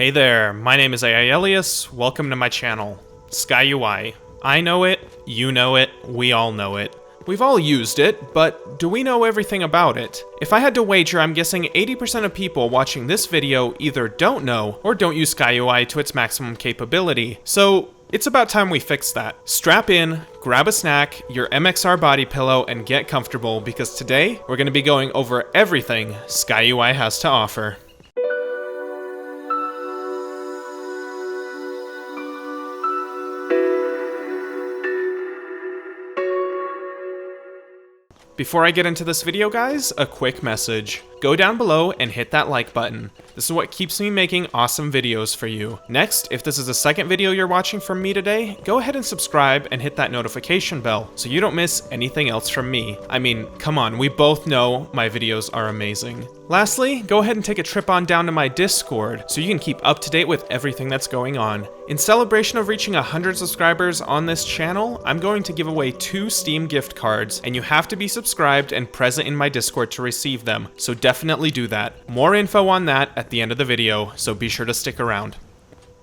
Hey there, my name is Elias, welcome to my channel, SkyUI. I know it, you know it, we all know it. We've all used it, but do we know everything about it? If I had to wager, I'm guessing 80% of people watching this video either don't know or don't use SkyUI to its maximum capability. So it's about time we fix that. Strap in, grab a snack, your MXR body pillow, and get comfortable because today we're going to be going over everything SkyUI has to offer. Before I get into this video, guys, a quick message. Go down below and hit that like button. This is what keeps me making awesome videos for you. Next, if this is the second video you're watching from me today, go ahead and subscribe and hit that notification bell so you don't miss anything else from me. I mean, come on, we both know my videos are amazing. Lastly, go ahead and take a trip on down to my Discord so you can keep up to date with everything that's going on. In celebration of reaching 100 subscribers on this channel, I'm going to give away 2 Steam gift cards, and you have to be subscribed and present in my Discord to receive them, so definitely do that. More info on that at the end of the video, so be sure to stick around.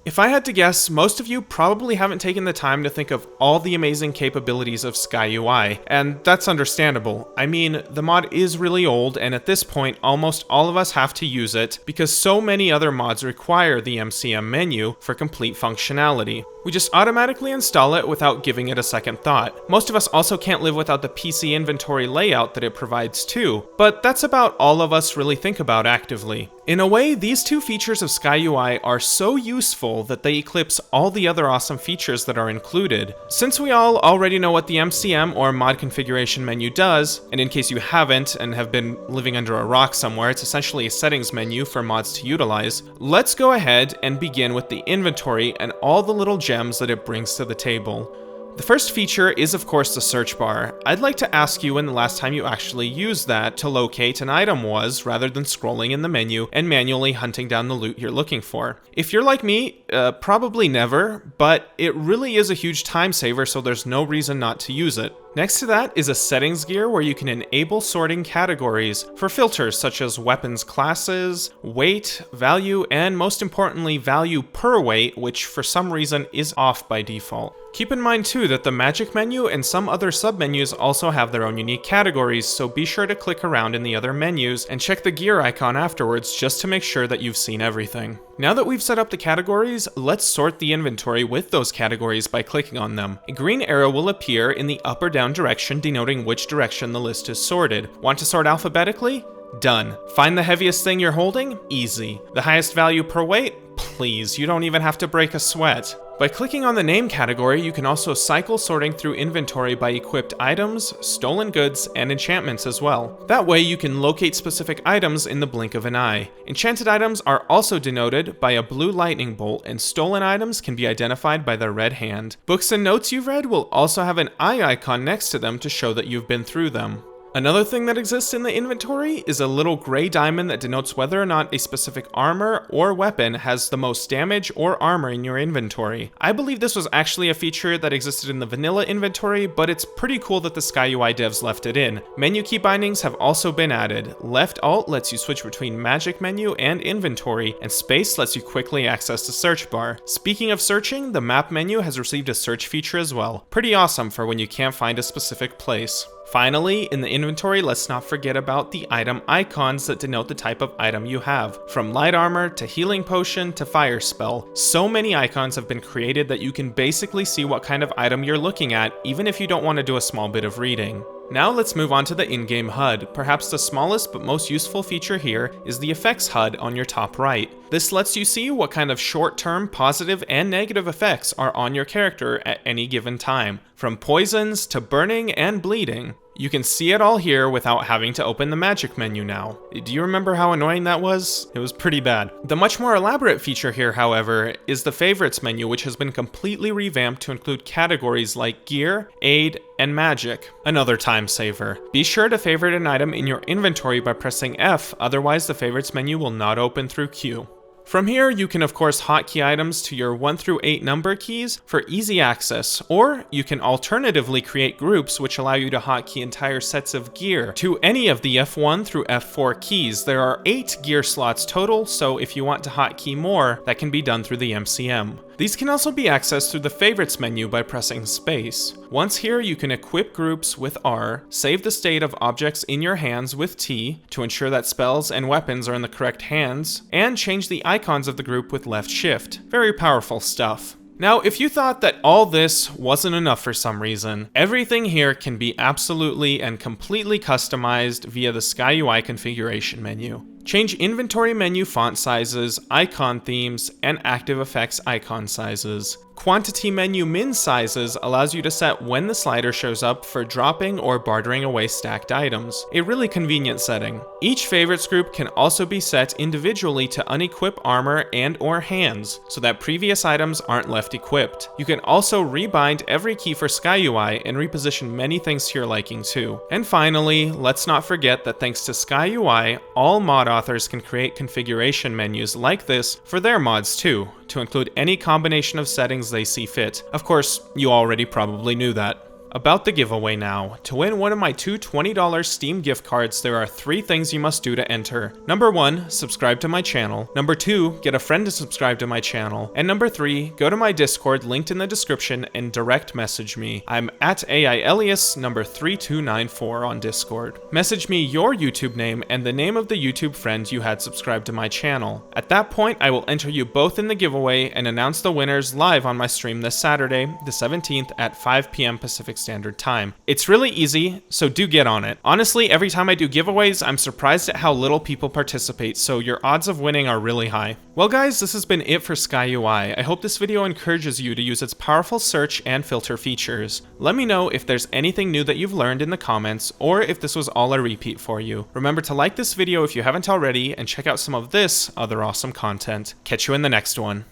If I had to guess, most of you probably haven't taken the time to think of all the amazing capabilities of SkyUI, and that's understandable. I mean, the mod is really old, and at this point, almost all of us have to use it because so many other mods require the MCM menu for complete functionality. We just automatically install it without giving it a second thought. Most of us also can't live without the PC inventory layout that it provides too, but that's about all of us really think about actively. In a way, these 2 features of SkyUI are so useful that they eclipse all the other awesome features that are included. Since we all already know what the MCM or mod configuration menu does, and in case you haven't and have been living under a rock somewhere, it's essentially a settings menu for mods to utilize, let's go ahead and begin with the inventory and all the little gems that it brings to the table. The first feature is of course the search bar. I'd like to ask you when the last time you actually used that to locate an item was, rather than scrolling in the menu and manually hunting down the loot you're looking for. If you're like me, probably never, but it really is a huge time saver, so there's no reason not to use it. Next to that is a settings gear where you can enable sorting categories for filters such as weapons classes, weight, value, and most importantly value per weight, which for some reason is off by default. Keep in mind too that the magic menu and some other submenus also have their own unique categories, so be sure to click around in the other menus and check the gear icon afterwards just to make sure that you've seen everything. Now that we've set up the categories, let's sort the inventory with those categories by clicking on them. A green arrow will appear in the up or down direction denoting which direction the list is sorted. Want to sort alphabetically? Done. Find the heaviest thing you're holding? Easy. The highest value per weight? Please, you don't even have to break a sweat. By clicking on the name category, you can also cycle sorting through inventory by equipped items, stolen goods, and enchantments as well. That way you can locate specific items in the blink of an eye. Enchanted items are also denoted by a blue lightning bolt, and stolen items can be identified by their red hand. Books and notes you've read will also have an eye icon next to them to show that you've been through them. Another thing that exists in the inventory is a little gray diamond that denotes whether or not a specific armor or weapon has the most damage or armor in your inventory. I believe this was actually a feature that existed in the vanilla inventory, but it's pretty cool that the SkyUI devs left it in. Menu key bindings have also been added. Left Alt lets you switch between magic menu and inventory, and space lets you quickly access the search bar. Speaking of searching, the map menu has received a search feature as well. Pretty awesome for when you can't find a specific place. Finally, in the inventory, let's not forget about the item icons that denote the type of item you have. From light armor to healing potion to fire spell, so many icons have been created that you can basically see what kind of item you're looking at, even if you don't want to do a small bit of reading. Now let's move on to the in-game HUD. Perhaps the smallest but most useful feature here is the effects HUD on your top right. This lets you see what kind of short-term positive and negative effects are on your character at any given time, from poisons to burning and bleeding. You can see it all here without having to open the magic menu now. Do you remember how annoying that was? It was pretty bad. The much more elaborate feature here, however, is the favorites menu, which has been completely revamped to include categories like gear, aid, and magic. Another time saver. Be sure to favorite an item in your inventory by pressing F, otherwise the favorites menu will not open through Q. From here, you can of course hotkey items to your 1 through 8 number keys for easy access, or you can alternatively create groups which allow you to hotkey entire sets of gear to any of the F1 through F4 keys. There are 8 gear slots total, so if you want to hotkey more, that can be done through the MCM. These can also be accessed through the favorites menu by pressing space. Once here, you can equip groups with R, save the state of objects in your hands with T to ensure that spells and weapons are in the correct hands, and change the icons of the group with left shift. Very powerful stuff. Now, if you thought that all this wasn't enough for some reason, everything here can be absolutely and completely customized via the SkyUI configuration menu. Change inventory menu font sizes, icon themes, and active effects icon sizes. Quantity menu min sizes allows you to set when the slider shows up for dropping or bartering away stacked items, a really convenient setting. Each favorites group can also be set individually to unequip armor and or hands, so that previous items aren't left equipped. You can also rebind every key for SkyUI and reposition many things to your liking too. And finally, let's not forget that thanks to SkyUI, all mod authors can create configuration menus like this for their mods too, to include any combination of settings they see fit. Of course, you already probably knew that. About the giveaway now. To win one of my two $20 Steam gift cards, there are 3 things you must do to enter. Number 1, subscribe to my channel. Number 2, get a friend to subscribe to my channel. And number 3, go to my Discord linked in the description and direct message me. I'm at Elias number 3294 on Discord. Message me your YouTube name and the name of the YouTube friend you had subscribed to my channel. At that point, I will enter you both in the giveaway and announce the winners live on my stream this Saturday, the 17th at 5 p.m. Pacific Standard Time. It's really easy, so do get on it. Honestly, every time I do giveaways, I'm surprised at how little people participate, so your odds of winning are really high. Well guys, this has been it for SkyUI. I hope this video encourages you to use its powerful search and filter features. Let me know if there's anything new that you've learned in the comments, or if this was all a repeat for you. Remember to like this video if you haven't already, and check out some of this other awesome content. Catch you in the next one.